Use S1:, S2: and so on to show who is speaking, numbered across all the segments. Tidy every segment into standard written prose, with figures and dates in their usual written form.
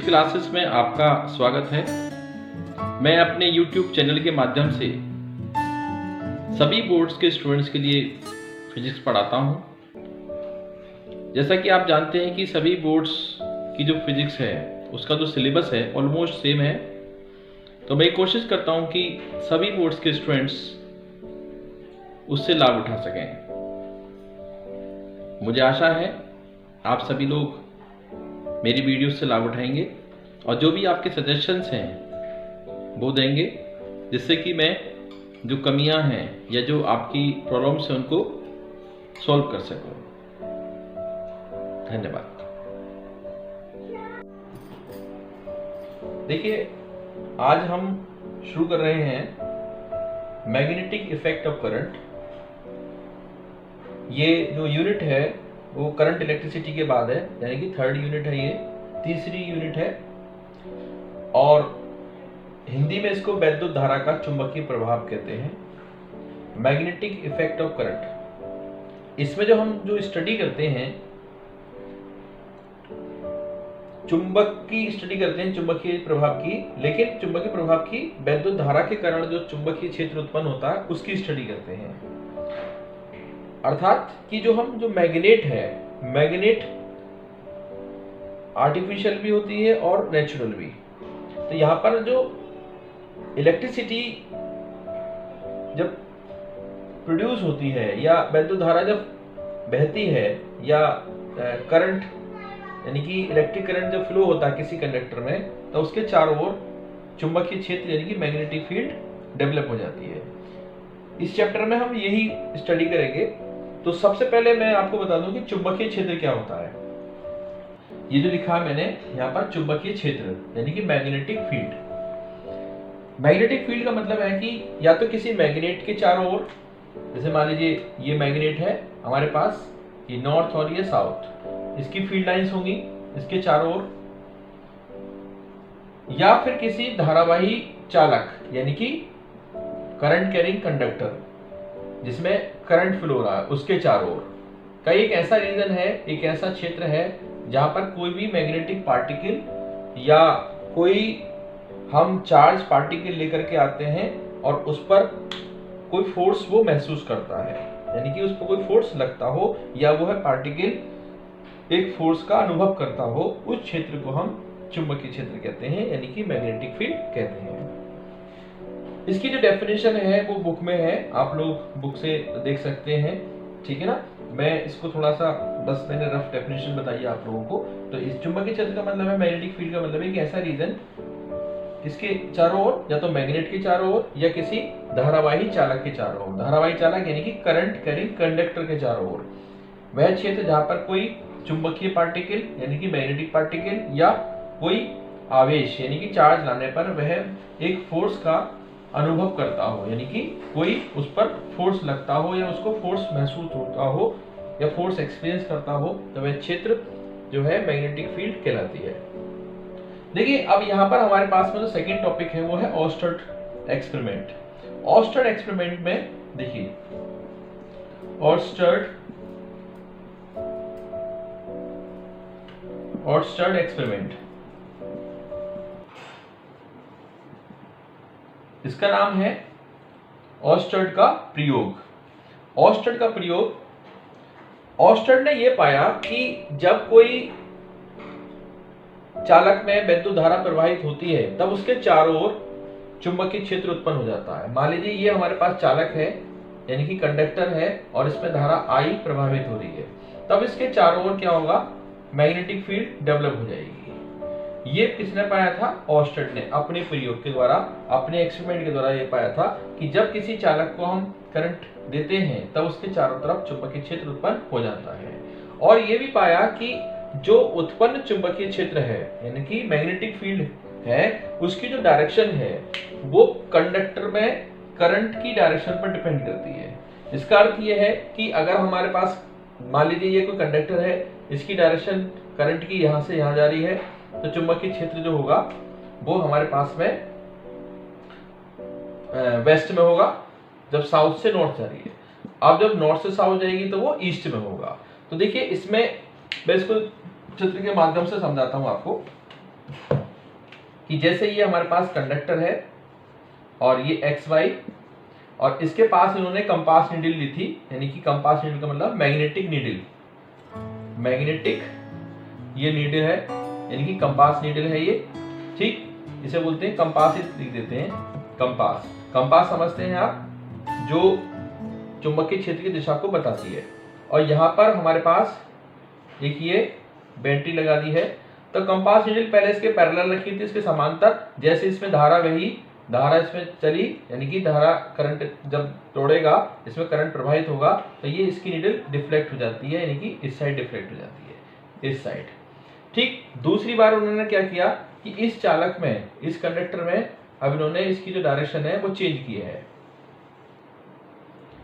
S1: Classes में आपका स्वागत है। मैं अपने YouTube चैनल के माध्यम से सभी बोर्ड्स के स्टूडेंट्स के लिए फिजिक्स पढ़ाता हूं। जैसा कि आप जानते हैं कि सभी बोर्ड्स की जो फिजिक्स है उसका जो सिलेबस है ऑलमोस्ट सेम है, तो मैं कोशिश करता हूं कि सभी बोर्ड्स के स्टूडेंट्स उससे लाभ उठा सकें। मुझे आशा है आप सभी लोग मेरी वीडियो से लाभ उठाएंगे और जो भी आपके सजेशंस हैं वो देंगे, जिससे कि मैं जो कमियां हैं या जो आपकी प्रॉब्लम्स हैं उनको सॉल्व कर सकूं। धन्यवाद। देखिए, आज हम शुरू कर रहे हैं मैग्नेटिक इफेक्ट ऑफ करंट। ये जो यूनिट है वो करंट इलेक्ट्रिसिटी के बाद है, यानी कि थर्ड यूनिट है, ये तीसरी यूनिट है और हिंदी में इसको वैद्युत धारा का चुंबकीय प्रभाव कहते हैं। मैग्नेटिक इफेक्ट ऑफ करंट, इसमें जो हम स्टडी करते हैं चुंबक की स्टडी करते हैं, चुंबकीय प्रभाव की, लेकिन चुंबकीय प्रभाव की वैद्युत धारा के कारण जो चुंबकीय क्षेत्र उत्पन्न होता है उसकी स्टडी करते हैं। अर्थात कि जो मैग्नेट है, मैग्नेट आर्टिफिशियल भी होती है और नेचुरल भी। तो यहाँ पर जो इलेक्ट्रिसिटी जब प्रोड्यूस होती है या वैद्युत धारा जब बहती है या करंट यानी कि इलेक्ट्रिक करंट जब फ्लो होता है किसी कंडक्टर में, तो उसके चारों ओर चुंबकीय क्षेत्र यानी कि मैग्नेटिक फील्ड डेवलप हो जाती है। इस चैप्टर में हम यही स्टडी करेंगे। तो सबसे पहले मैं आपको बता दूं कि चुंबकीय क्षेत्र क्या होता है। ये जो लिखा है मैंने यहाँ पर चुंबकीय क्षेत्र यानी कि मैग्नेटिक फील्ड। मैग्नेटिक फील्ड का मतलब है कि या तो किसी मैग्नेट के चारों ओर, जैसे मान लीजिए ये मैग्नेट है हमारे पास, ये नॉर्थ और ये साउथ, इसकी फील्ड लाइंस होंगी इसके चारों ओर, या फिर किसी धारावाही चालक यानी कि करंट कैरिंग कंडक्टर जिसमें करंट फ्लो हो रहा है उसके चारों ओर का एक ऐसा रीजन है, एक ऐसा क्षेत्र है जहां पर कोई भी मैग्नेटिक पार्टिकल या कोई हम चार्ज पार्टिकल लेकर के आते हैं और उस पर कोई फोर्स वो महसूस करता है, यानी कि उस पर कोई फोर्स लगता हो या वो है पार्टिकल एक फोर्स का अनुभव करता हो, उस क्षेत्र को हम चुंबकीय क्षेत्र कहते हैं यानी कि मैग्नेटिक फील्ड कहते हैं। इसकी जो डेफिनेशन है वो बुक में है, आप लोग बुक से देख सकते हैं, ठीक है ना। मैं इसको थोड़ा सा बस मैंने रफ डेफिनेशन बताई आप लोगों को। तो इस चुंबकीय क्षेत्र का मतलब है, मैग्नेटिक फील्ड का मतलब है कि ऐसा रीजन किसके चारों ओर, या तो मैग्नेट के चारों ओर या किसी धारावाही चालक के चारों ओर, धारावाही चालक यानी कि करंट कैरिंग कंडक्टर के चारों ओर, वह क्षेत्र जहां पर कोई चुंबकीय पार्टिकल यानी कि मैग्नेटिक पार्टिकल या कोई आवेश यानी कि चार्ज लाने पर वह एक फोर्स का अनुभव करता हो, यानी कि कोई उस पर फोर्स लगता हो या उसको फोर्स महसूस होता हो या फोर्स एक्सपीरियंस करता हो, तो वह क्षेत्र जो है मैग्नेटिक फील्ड कहलाती है। देखिए, अब यहाँ पर हमारे पास में जो सेकेंड टॉपिक है वो है ऑर्स्टर्ड एक्सपेरिमेंट। ऑर्स्टर्ड एक्सपेरिमेंट में देखिए, ऑर्स्टर्ड एक्सपेरिमेंट, इसका नाम है ऑर्स्टर्ड का प्रयोग। ऑर्स्टर्ड का प्रयोग, ऑर्स्टर्ड ने यह पाया कि जब कोई चालक में वैद्युत धारा प्रवाहित होती है तब उसके चारों ओर चुंबकीय क्षेत्र उत्पन्न हो जाता है। मान लीजिए ये हमारे पास चालक है यानी कि कंडक्टर है और इसमें धारा I प्रभावित हो रही है, तब इसके चारों ओर क्या होगा, मैग्नेटिक फील्ड डेवलप हो जाएगी। ये किसने पाया था, ऑर्स्टर्ड ने अपने प्रयोग के द्वारा, अपने एक्सपेरिमेंट के द्वारा ये पाया था कि जब किसी चालक को हम करंट देते हैं तब उसके चारों तरफ चुंबकीय क्षेत्र उत्पन्न हो जाता है। और ये भी पाया कि जो उत्पन्न चुंबकीय क्षेत्र है यानी कि मैग्नेटिक फील्ड है, उसकी जो डायरेक्शन है वो कंडक्टर में करंट की डायरेक्शन पर डिपेंड करती है। इसका अर्थ ये है कि अगर हमारे पास मान लीजिए ये कोई कंडक्टर है, इसकी डायरेक्शन करंट की यहाँ से यहाँ जा रही है, तो चुंबकीय क्षेत्र जो होगा वो हमारे पास में वेस्ट में होगा जब साउथ से नॉर्थ जा रही है। अब जब नॉर्थ से साउथ जाएगी तो वो ईस्ट में होगा। तो देखिए, इसमें मैं इसको चित्र के माध्यम से समझाता हूं आपको। कि जैसे ये हमारे पास कंडक्टर है और ये एक्स वाई, और इसके पास इन्होंने कंपास नीडल ली थी, यानी कि कंपास नीडल का मतलब मैग्नेटिक नीडल, मैग्नेटिक ये नीडल है यानी कि कंपास नीडल है ये, ठीक, इसे बोलते हैं कंपास, लिख देते हैं कंपास। कंपास समझते हैं आप, जो चुंबकीय क्षेत्र की दिशा को बताती है। और यहाँ पर हमारे पास एक ये बैटरी लगा दी है। तो कंपास नीडल पहले इसके पैरेलल रखी थी, इसके समांतर, जैसे इसमें धारा बही, धारा इसमें चली, यानी कि धारा करंट जब तोड़ेगा, इसमें करंट प्रवाहित होगा, तो ये इसकी नीडल डिफ्लेक्ट हो जाती है, यानी कि इस साइड डिफ्लेक्ट हो जाती है, इस साइड। ठीक, दूसरी बार उन्होंने क्या किया कि इस चालक में, इस कंडक्टर में अब इन्होंने इसकी जो डायरेक्शन है वो चेंज की है।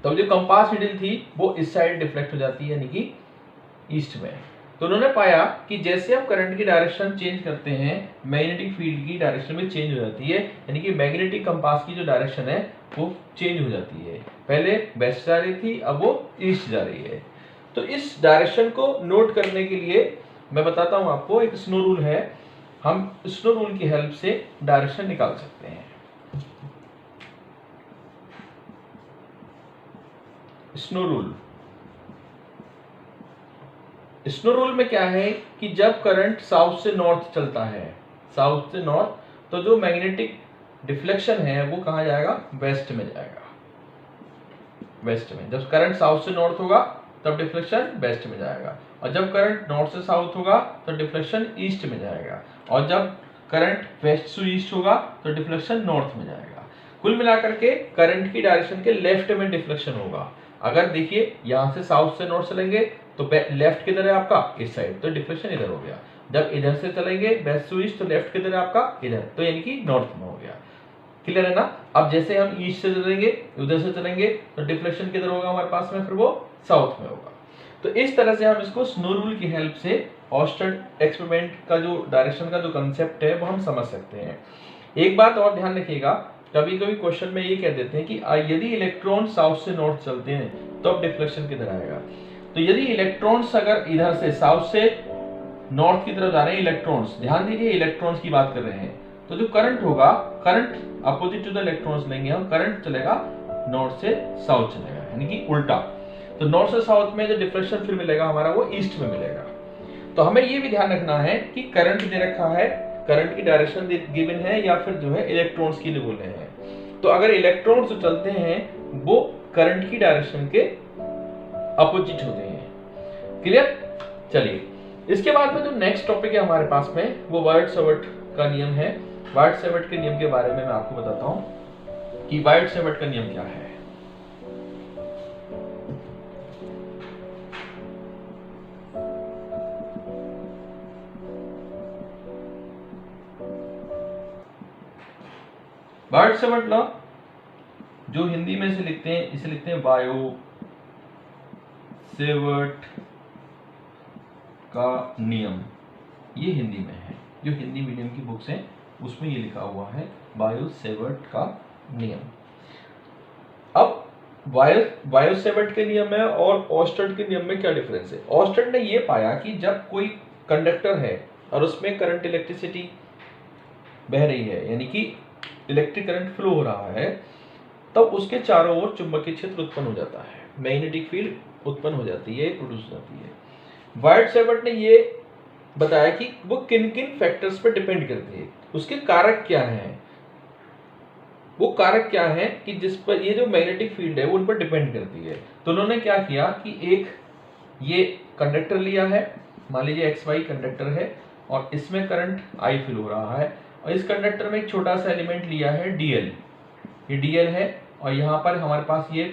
S1: तब जो कंपास नीडल थी वो इस साइड डिफ्लेक्ट हो जाती है, यानी कि ईस्ट में। तो उन्होंने पाया कि जैसे आप करंट की डायरेक्शन चेंज करते हैं, मैग्नेटिक फील्ड की डायरेक्शन में चेंज हो जाती है, यानी कि मैग्नेटिक कंपास की जो डायरेक्शन है वो चेंज हो जाती है। पहले वेस्ट जा रही थी, अब वो ईस्ट जा रही है। तो इस डायरेक्शन को नोट करने के लिए मैं बताता हूं आपको, एक स्नो रूल है, हम स्नो रूल की हेल्प से डायरेक्शन निकाल सकते हैं। स्नो रूल, स्नो रूल में क्या है कि जब करंट साउथ से नॉर्थ चलता है, साउथ से नॉर्थ, तो जो मैग्नेटिक डिफ्लेक्शन है वो कहां जाएगा, वेस्ट में जाएगा, वेस्ट में। जब करंट साउथ से नॉर्थ होगा तब डिफ्लेक्शन वेस्ट में जाएगा, और जब करंट नॉर्थ से साउथ होगा तो डिफ्लेक्शन ईस्ट में जाएगा, और जब करंट वेस्ट से ईस्ट होगा तो डिफ्लेक्शन नॉर्थ में जाएगा। कुल मिलाकर के करंट की डायरेक्शन के लेफ्ट में डिफ्लेक्शन होगा। अगर देखिए यहां से साउथ से नॉर्थ चलेंगे तो लेफ्ट किधर है आपका, इस साइड, तो डिफ्लेक्शन इधर हो गया। जब इधर से चलेंगे वेस्ट टू ईस्ट तो लेफ्ट किधर है आपका, इधर, तो यानी कि नॉर्थ में हो गया। क्लियर है ना। अब जैसे हम ईस्ट से चलेंगे, उधर से चलेंगे, तो डिफ्लेक्शन किधर होगा हमारे पास में, फिर वो साउथ में होगा। तो इस तरह से हम इसको स्नो रूल की हेल्प से ऑस्टेड एक्सपेरिमेंट का जो डायरेक्शन का जो कंसेप्ट है वो हम समझ सकते हैं। एक बात और ध्यान रखिएगा, कभी कभी क्वेश्चन में ये कह देते हैं कि यदि इलेक्ट्रॉन साउथ से नॉर्थ चलते हैं तो अब डिफ्लेक्शन किधर आएगा। तो यदि इलेक्ट्रॉन्स अगर इधर से साउथ से नॉर्थ की तरफ जा रहे हैं, इलेक्ट्रॉन्स, ध्यान दीजिए इलेक्ट्रॉन्स की बात कर रहे हैं, तो जो करंट होगा, current opposite to the electrons लेंगे हम, करंट चलेगा नॉर्थ से साउथ चलेगा, यानी कि उल्टा। तो नॉर्थ से साउथ में जो डिफ्लेक्शन फिर मिलेगा हमारा वो ईस्ट में मिलेगा। तो हमें ये भी ध्यान रखना है कि करंट दे रखा है, करंट की डायरेक्शन गिवन है, या फिर जो है इलेक्ट्रॉन्स के लिए बोले हैं। तो अगर इलेक्ट्रॉन्स जो चलते हैं वो करंट की डायरेक्शन के अपोजिट होते हैं। क्लियर। चलिए, इसके बाद में जो नेक्स्ट टॉपिक है हमारे पास में वो वायट-सेवर्ट का नियम है। वायट-सेवर्ट के नियम के बारे में मैं आपको बताता हूं कि वायट-सेवर्ट का नियम क्या है। वायट-सेवर्ट लॉ, जो हिंदी में इसे लिखते हैं, इसे लिखते हैं वायो सेवर्ट का नियम। ये हिंदी में है, जो हिंदी मीडियम की बुक्स हैं उसमें ये लिखा हुआ है वायो सेवर्ट का नियम। अब वायो सेवर्ट के नियम है और ऑस्टेड के नियम में क्या डिफरेंस है। ऑस्टेड ने ये पाया कि जब कोई कंडक्टर है और उसमें करंट, इलेक्ट्रिसिटी बह रही है, यानी कि इलेक्ट्रिक करंट फ्लो हो रहा है, तब उसके चारों ओर चुंबकीय क्षेत्र उत्पन्न हो जाता है, मैग्नेटिक फील्ड उत्पन्न हो जाती है, प्रोड्यूस हो जाती है। वायट-सेवर्ट ने ये बताया कि वो किन किन फैक्टर्स पर डिपेंड करती है, उसके कारक क्या हैं, वो कारक क्या है कि जिस पर ये जो मैग्नेटिक फील्ड है वो उन पर डिपेंड करती है। तो उन्होंने क्या किया कि एक ये कंडक्टर लिया है, मान लीजिए एक्स वाई कंडक्टर है, और इसमें करंट आई फ्लो हो रहा है, और इस कंडक्टर में एक छोटा सा एलिमेंट लिया है डीएल, ये डीएल है, और यहाँ पर हमारे पास ये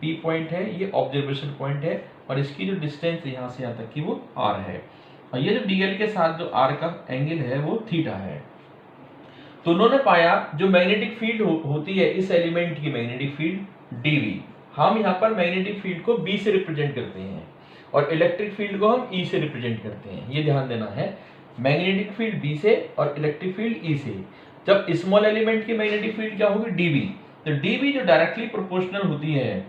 S1: पी पॉइंट है, ये ऑब्जर्वेशन पॉइंट है, और इसकी जो डिस्टेंस है यहाँ से यहाँ तक की वो आर है, और ये जो डीएल के साथ जो आर का एंगल है वो थीटा है। तो उन्होंने पाया जो मैग्नेटिक फील्ड होती है इस एलिमेंट की, मैग्नेटिक फील्ड डीवी, हम यहाँ पर मैग्नेटिक फील्ड को बी से रिप्रेजेंट करते हैं और इलेक्ट्रिक फील्ड को हम ई से रिप्रेजेंट करते हैं। ये ध्यान देना है, मैग्नेटिक फील्ड बी से और इलेक्ट्रिक फील्ड ई से। जब स्मॉल एलिमेंट की मैग्नेटिक फील्ड क्या होगी, डीवी, तो डीवी जो डायरेक्टली प्रोपोर्शनल होती है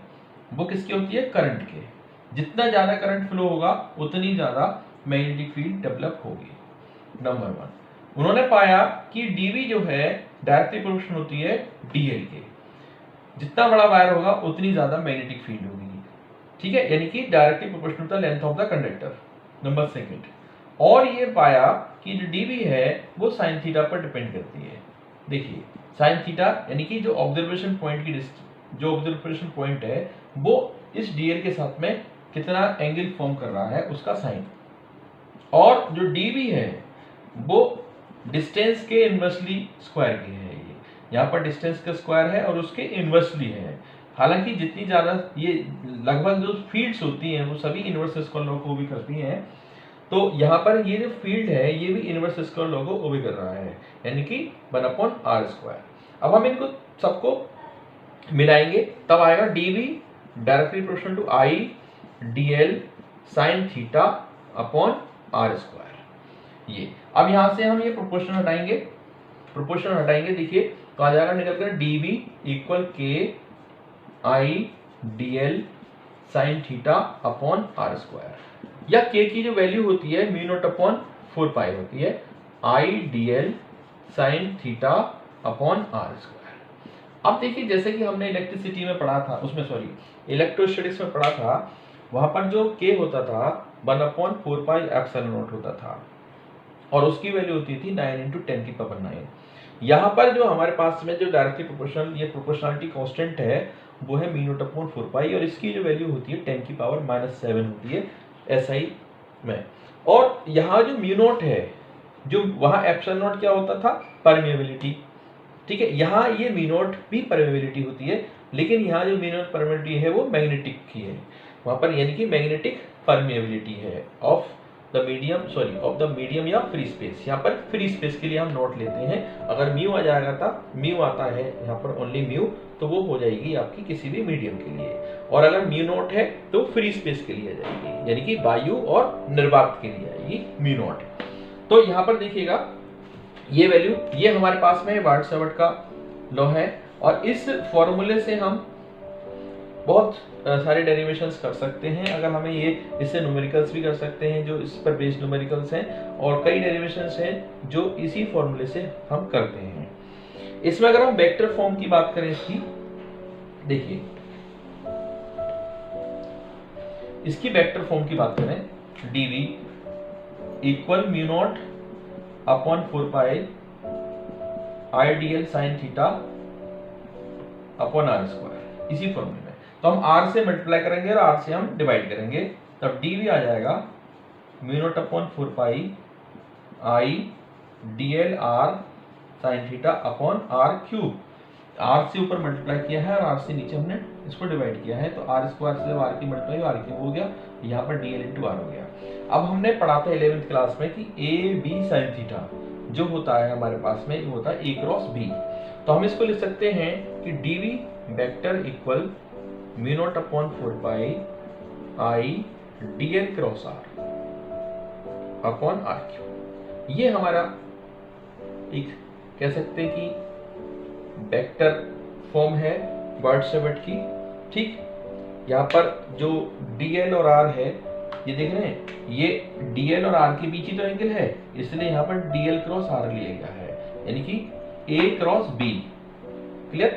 S1: वो किसकी होती है, करंट के। जितना ज्यादा करंट फ्लो होगा उतनी ज्यादा मैग्नेटिक फील्ड डेवलप होगी, नंबर वन। उन्होंने पाया कि डीवी जो है डायरेक्टली प्रोपोर्शनल होती है डीएल के। जितना बड़ा वायर होगा उतनी ज्यादा मैग्नेटिक फील्ड होगी, ठीक है, यानी कि directly proportional to the length of the conductor. Number second, और ये पाया कि जो डीवी है वो साइन थीटा पर डिपेंड करती है। देखिए साइन थीटा यानी कि जो ऑब्जर्वेशन पॉइंट है वो इस डीएल के साथ में कितना एंगल फॉर्म कर रहा है उसका साइन, और जो डीवी है वो डिस्टेंस के इनवर्सली स्क्वायर की है। ये यहाँ पर डिस्टेंस का स्क्वायर है और उसके इनवर्सली है। हालांकि जितनी ज्यादा ये लगभग जो फील्ड्स होती हैं वो सभी इनवर्स स्क्वायर लॉ को भी करती हैं, तो यहाँ पर ये जो फील्ड है ये भी इनवर्स स्क्वायर लॉ को ओबे कर रहा है, यानी कि 1/r²। अब हम इनको सबको मिलाएंगे तब आएगा DV directly proportional to I DL sine theta upon r²। ये अब यहां से हम ये प्रोपोर्शन हटाएंगे, देखिए तो आ जाएगा निकल कर d V equal k I DL sine theta upon r², या के की जो वैल्यू होती है μ0/4π होती है I DL sine theta upon r²। अब देखिए जैसे कि हमने इलेक्ट्रिसिटी में पढ़ा था, इलेक्ट्रोस्टैटिक्स में पढ़ा था, वहां पर जो के होता था 1/4πε0 होता था और उसकी वैल्यू होती थी 9 × 10⁹। यहाँ पर जो हमारे पास में जो डायरेक्टली प्रोपोर्शनल ये प्रोपोर्शनलिटी कांस्टेंट है वो है μ0/4π और इसकी जो वैल्यू होती है 10⁻⁷ होती है एसआई में। और यहाँ जो μ0 है, जो वहाँ ε0 क्या होता था, परमेबिलिटी, ठीक है, यहाँ ये μ0 भी परमेबिलिटी होती है, लेकिन यहाँ जो μ0 परमेबिलिटी है वो मैग्नेटिक की है वहाँ पर, यानी कि मैग्नेटिक परमेबिलिटी है ऑफ द मीडियम या फ्री स्पेस। यहाँ पर फ्री स्पेस के लिए हम नोट लेते हैं, अगर म्यू आ जाएगा था, म्यू आता है यहाँ पर ओनली म्यू, तो वो हो जाएगी आपकी किसी भी मीडियम के लिए, और अगर μ0 है तो फ्री स्पेस के लिए आ जाएगी, यानी कि वायु और निर्वात के लिए आएगी μ0। तो यहाँ पर देखिएगा ये वैल्यू ये हमारे पास में वाट-सेवर्ट का लॉ है, और इस फॉर्मूले से हम बहुत सारे डेरिवेशंस कर सकते हैं। अगर हमें ये इससे न्यूमेरिकल्स भी कर सकते हैं जो इस पर बेस्ड न्यूमेरिकल्स हैं, और कई डेरिवेशंस हैं जो इसी फॉर्मूले से हम करते हैं। इसमें अगर हम वेक्टर फॉर्म की बात करें इसकी, देखिए इसकी वेक्टर फॉर्म की बात करें, dv इक्वल μ0/4π आई dl sign theta upon r², इसी फॉर्मूले में। तो हम r से मल्टीप्लाई करेंगे और r से हम डिवाइड करेंगे, तब dv आ जाएगा μ0/4π आई dl r sign theta upon r³। r से ऊपर मल्टीप्लाई किया है और r से नीचे हमने इसको डिवाइड किया है, तो r² से r की मल्टीप्लाई r³ हो गया, यहाँ पर dl × r हो गया। अब हमने पढ़ा था 11th क्लास में कि a b साइन थीटा जो होता है हमारे पास में वो होता है a क्रॉस b, तो हम इसको लिख सकते हैं कि dv वेक्टर इक्वल μ0/4π आई dl cross r upon r³। ये हमारा एक कह सकते हैं कि वेक्टर फॉर्म है वाट-सेवर्ट की, ठीक। यहाँ पर जो dl और r है, ये देख रहे हैं, ये dl और r के बीच ही तो एंगल है, इसलिए यहाँ पर dl क्रॉस r लिया गया है, यानी कि a क्रॉस b। क्लियर?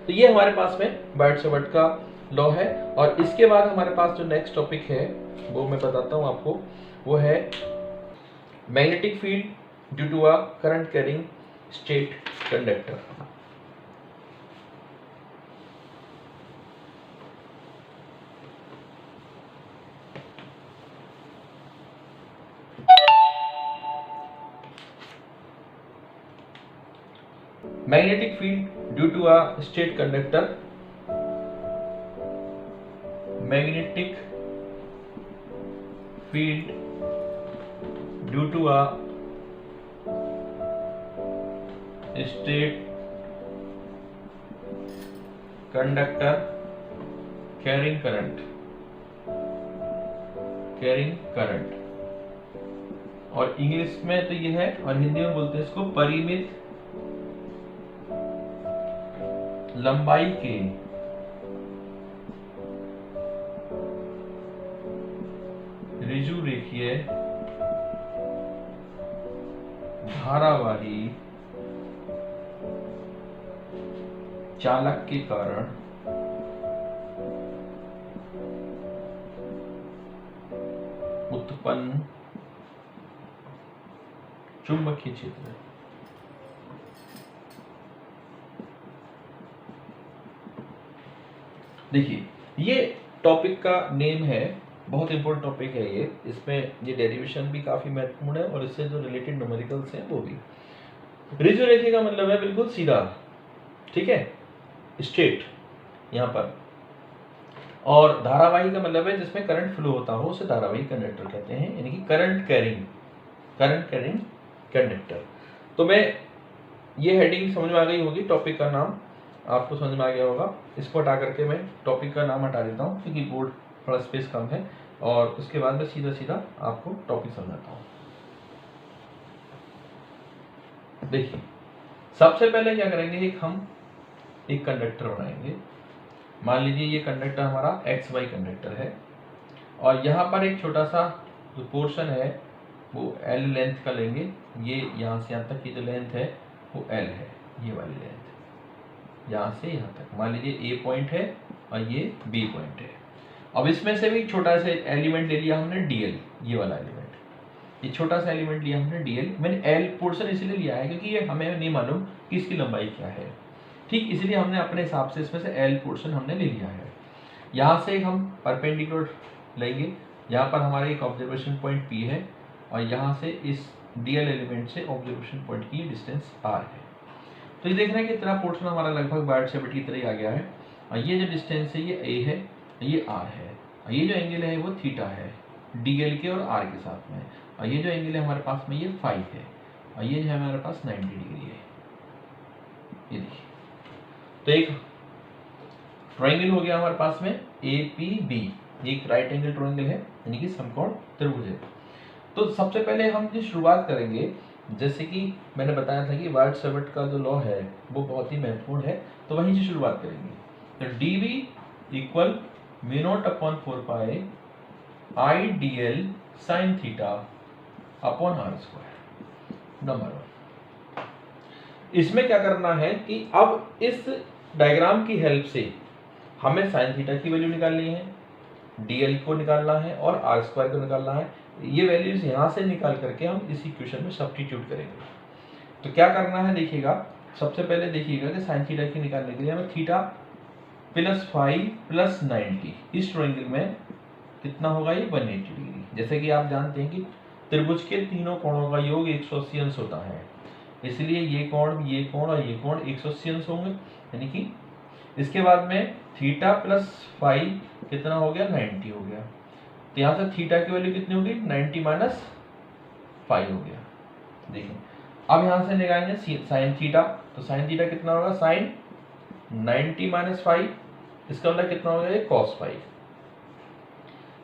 S1: तो ये हमारे पास में वाट-सेवर्ट का लॉ है। और इसके बाद हमारे पास जो नेक्स्ट टॉपिक है वो मैं बताता हूँ आपको, वो है magnetic field due to a current carrying straight conductor. Magnetic field due to a state conductor, magnetic field due to a state conductor carrying current, और इंग्लिश में तो ये है और हिंदी में बोलते हैं इसको परिमित लंबाई के ऋजु रेखीय धारावाही चालक के कारण उत्पन्न चुंबकीय क्षेत्र। देखिए ये टॉपिक का नेम है, बहुत इंपॉर्टेंट टॉपिक है ये। इसमें ये डेरिवेशन भी काफी महत्वपूर्ण है और इससे जो रिलेटेड न्यूमेरिकल्स हैं वो भी। रिजु रेखे का मतलब है बिल्कुल सीधा, ठीक है, स्ट्रेट यहाँ पर। और धारावाही का मतलब है जिसमें करंट फ्लो होता हो, उसे धारावाही कंडक्टर कहते हैं, यानी कि करंट कैरिंग कंडक्टर। तो मैं ये हेडिंग समझ में आ गई होगी, टॉपिक का नाम आपको समझ में आ गया होगा। इसको हटा करके मैं टॉपिक का नाम हटा देता हूँ क्योंकि बोर्ड थोड़ा स्पेस कम है, और उसके बाद मैं सीधा सीधा आपको टॉपिक समझाता हूँ। देखिए सबसे पहले क्या करेंगे, हम एक कंडक्टर बनाएंगे। मान लीजिए ये कंडक्टर हमारा XY कंडक्टर है और यहाँ पर एक छोटा सा जो पोर्शन है वो L लेंथ का लेंगे। ये यहाँ से यहाँ तक की जो लेंथ है वो L है, ये वाली लेंथ यहाँ से यहाँ तक। मान लीजिए A पॉइंट है और ये B पॉइंट है। अब इसमें से भी छोटा सा एलिमेंट ले लिया हमने DL, ये वाला एलिमेंट, ये छोटा सा एलिमेंट लिया हमने DL। मैंने L पोर्शन इसलिए लिया है क्योंकि ये हमें नहीं मालूम कि इसकी लंबाई क्या है, ठीक, इसलिए हमने अपने हिसाब से इसमें से L पोर्शन हमने ले लिया है। यहाँ से हम परपेंडिकुलर लेंगे, यहाँ पर हमारा एक ऑब्जर्वेशन पॉइंट P है और यहाँ से इस DL एलिमेंट से ऑब्जर्वेशन पॉइंट की डिस्टेंस R है। तो ये देख रहे हैं कि इतना पोर्शन हमारा लगभग बाइट से की तरह आ गया है। और ये जो डिस्टेंस है ये A है, ये R है, और ये जो एंगल है वो थीटा है DL के और R के साथ में। और ये जो एंगल है हमारे पास में ये फाई है, और ये जो है हमारे पास 90 डिग्री है। ये देखिए, तो एक ट्रायंगल हो गया हमारे पास में APB, ये एक राइट एंगल ट्रायंगल है, यानी कि समकोण त्रिभुज है। तो सबसे पहले हम जो शुरुआत करेंगे, जैसे कि मैंने बताया था कि वायट-सावर्ट का जो लॉ है वो बहुत ही महत्वपूर्ण है, तो वहीं से शुरुआत करेंगे। तो dV equal μ0/4 IDL sin theta upon r²। Number 1, इसमें क्या करना है कि अब इस डायग्राम की हेल्प से हमें साइन थीटा की वैल्यू निकालनी है, DL को निकालना है और r² को निकालना है। ये वैल्यूज यहाँ से निकाल करके हम इस इक्वेशन में सब्स्टिट्यूट करेंगे। तो क्या करना है देखिएगा, सबसे पहले देखिएगा कि साइन थीटा की निकालने के लिए हमें थीटा प्लस 5 प्लस 90 इस ट्रायंगल में कितना होगा, ये 180 डिग्री। जैसे कि आप जानते हैं कि त्रिभुज के तीनों कोणों का योग 180 अंश होता है, इसलिए ये कोण और ये कोण 180 अंश होंगे, यानी कि इसके बाद में थीटा प्लस 5 कितना हो गया, 90 हो गया। तो यहाँ से थीटा की वैल्यू कितनी होगी, 90 माइनस 5 हो गया। देखिए अब यहाँ से निकालेंगे साइन थीटा, तो साइन थीटा कितना होगा, साइन 90 माइनस 5, इसका मतलब कितना हो गया, ये cos 5।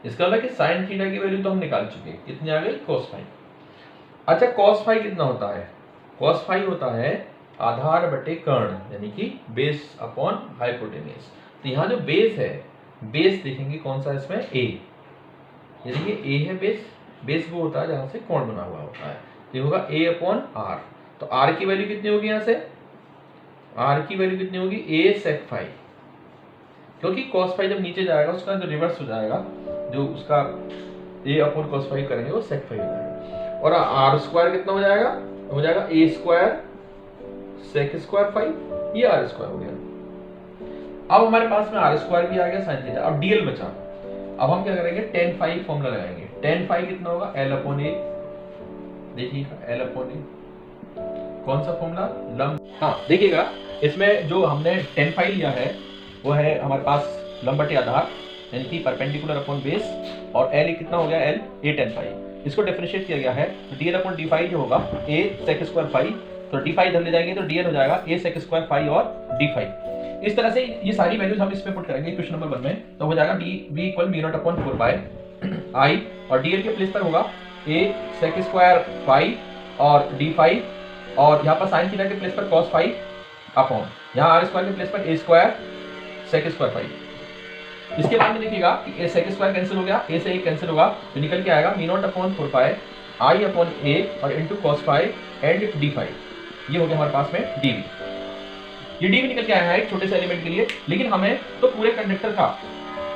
S1: इसका मतलब कि साइन थीटा की वैल्यू तो हम निकाल चुके हैं, कितनी आ गई, cos 5। अच्छा cos 5 कितना होता है, cos 5 होता है आधार बटे कर्ण, यानी कि बेस अपॉन हाइपोटेन्यूज। तो यहाँ जो बेस है, बेस देखेंगे कौन सा इसमें, A, यानी कि A है बेस। बेस वो होता है जहां से कोण बना हुआ होता है, तो ये होगा A अपॉन R। तो R की वैल्यू कितनी होगी, यहाँ से R की वैल्यू कितनी होगी, A sec 5, क्योंकि cos 5 जब नीचे जाएगा उसका जो रिवर्स हो जाएगा, जो उसका A अपॉन cos 5 करेंगे वो sec 5 हो जाएगा। और R² कितना हो जाएगा, A² sec² 5, ये R² हो गया। अब हमारे पास में R² भी आ गया साइन थीटा। अब DL बचा, अब हम क्या करेंगे, tan phi फॉर्मूला लगाएंगे। tan phi कितना होगा, L अपॉन A। देखिएगा L अपॉन A, कौन सा फॉर्मूला, लंब। हाँ देखिएगा, इसमें जो हमने tan phi लिया है वो है हमारे पास लंब बटे आधार, यानी कि परपेंडिकुलर अपॉन बेस, और L कितना हो गया, L A tan phi। इसको डिफरेंशिएट किया गया है, तो DL अपॉन D phi जो होगा A sec² 5, तो D phi इधर ले जाएंगे तो DL हो जाएगा A sec² 5 और D phi। इस तरह से ये सारी वैल्यूज हम इसमें पुट करेंगे क्वेश्चन नंबर 1 में, तो हो जाएगा dV इक्वल μ0/4 I, और DL के प्लेस पर होगा A sec² 5 और D phi, और यहाँ पर साइन थीटा के प्लेस पर cos 5 अपॉन, यहाँ R² के प्लेस पर A² sec² 5। इसके बाद में देखिएगा कि A sec² कैंसिल हो गया, A से A कैंसिल होगा, तो निकल के आएगा μ0/4 आई अपॉन ए और into cos five and D five, ये हो गया हमारे पास में डीवी। ये डीवी निकल के आया है एक छोटे से एलिमेंट के लिए, लेकिन हमें तो पूरे कंडक्टर का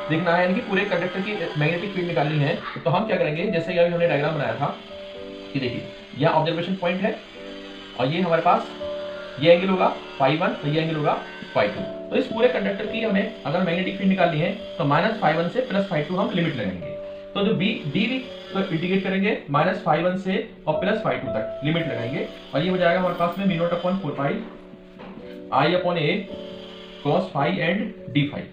S1: देखना है, यानी कि पूरे कंडक्टर की मैग्नेटिक फील्ड निकालनी है। तो हम क्या करेंगे, जैसे कि अभी हमने डायग्राम बनाया था कि देखिए यह ऑब्जर्वेशन पॉइंट है और ये हमारे पास ये एंगल होगा φ1 तो ये एंगल होगा φ2। तो इस पूरे कंडक्टर की हमें अगर मैग्नेटिक फील्ड निकालनी है तो -φ1 से +φ2 हम लिमिट लगाएंगे। तो जो बी डीवी तो इंटीग्रेट करेंगे -φ1 से और +φ2 तक लिमिट लगाएंगे और ये हो जाएगा हमारे पास में μ0/4π I upon A cos five and D five.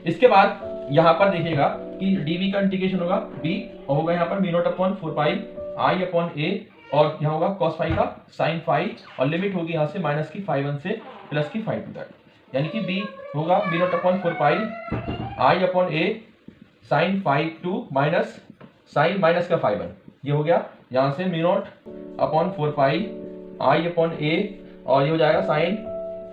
S1: इसके बाद यहाँ पर देखिएगा कि dv का इंटीग्रेशन होगा b और होगा यहाँ पर μ0/4π I अपॉन ए और यहाँ होगा cos फाइव का sin फाइव और लिमिट होगी यहाँ से -φ1 से +φ2 तक, यानी कि b होगा μ0/4π I upon a sin φ2 minus sin minus का φ1, ये हो गया यहाँ से μ0/4π I अपॉन ए और ये हो जाएगा sin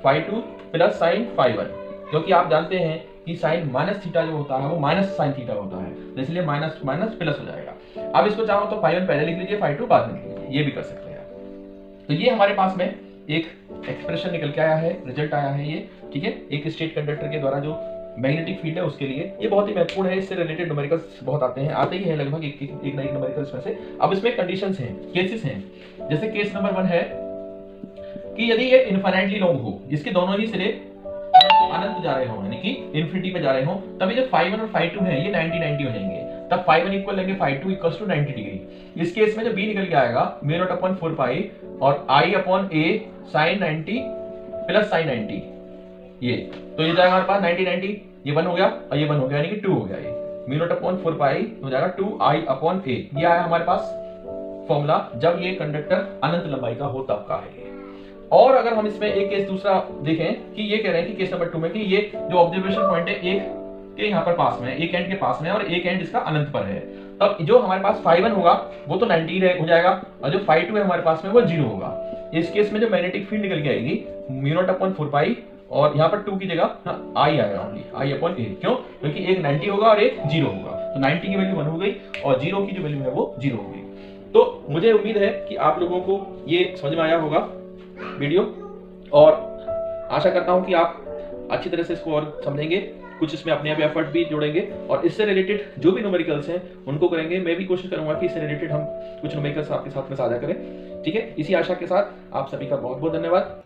S1: φ2 प्लस sin φ1, क्योंकि आप जानते हैं कि sin माइनस थीटा जो होता है वो माइनस sin थीटा होता है, तो इसलिए माइनस माइनस प्लस हो जाएगा। अब इसको चाहो तो φ1 पहले लिख लीजिए, φ2 बाद में लिख लीजिए, ये भी कर सकते हैं। तो ये हमारे पास में एक एक्सप्रेशन निकल के आया है, रिजल्ट आया है ये, ठीक है, एक स्टेट कंडक्टर के द्वारा जो मैग्नेटिक फील्ड है उसके लिए। ये बहुत ही महत्वपूर्ण है, इससे रिलेटेड न्यूमेरिकल्स बहुत आते हैं, आते ही हैं लगभग एक ना एक न्यूमेरिकल्स में से। अब इसमें कंडीशंस हैं, केसेस हैं, जैसे केस नंबर 1 है कि यदि ये इनफाइनाइटली लॉन्ग हो, इसके दोनों ही सिरे अनंत जा रहे हो, यानी कि इन्फिनिटी पे जा रहे हो, तभी जो φ1 और φ2 है ये 90-90 हो जाएंगे, तब φ1 इक्वल लेंगे φ2 इक्वल्स टू 90 डिग्री। इस केस में जो b निकल के आएगा μ0/4π और I upon a sin 90 plus sin 90, ये तो ये जाएगा हमारे पास 90-90, ये 1 हो गया और ये 1 हो गया, यानी कि 2 हो गया, ये μ0/4π हो जाएगा 2I अपॉन a। ये आया हमारे पास फॉर्मूला जब ये कंडक्टर अनंत लंबाई का हो तब का है। और अगर हम इसमें एक केस दूसरा देखें कि ये कह रहे हैं कि केस नंबर 2 में कि ये जो ऑब्जर्वेशन पॉइंट है एक के यहाँ पर पास में, एक एंड के पास में और एक एंड इसका अनंत पर है, तब जो हमारे पास φ1 होगा वो तो 90 हो जाएगा और जो φ2 है हमारे पास में वो 0 होगा। इस केस में जो मैग्नेटिक फील्ड निकल के आएगी μ0/4π और यहाँ पर 2 की जगह I आएगा, ओनली I अपॉन a, क्यों, क्योंकि एक 90 होगा और एक 0 होगा, तो 90 की वैल्यू 1 हो गई और 0 की जो वैल्यू है वो 0 हो गई। तो मुझे उम्मीद है कि आप लोगों को ये समझ में आया होगा वीडियो, और आशा करता हूं कि आप अच्छी तरह से इसको और समझेंगे, कुछ इसमें अपने आप एफर्ट भी जोड़ेंगे और इससे रिलेटेड जो भी न्यूमेरिकल्स हैं उनको करेंगे। मैं भी कोशिश करूंगा कि इससे रिलेटेड हम कुछ न्यूमेरिकल्स आपके साथ में साझा करें, ठीक है। इसी आशा के साथ आप सभी का बहुत बहुत धन्यवाद।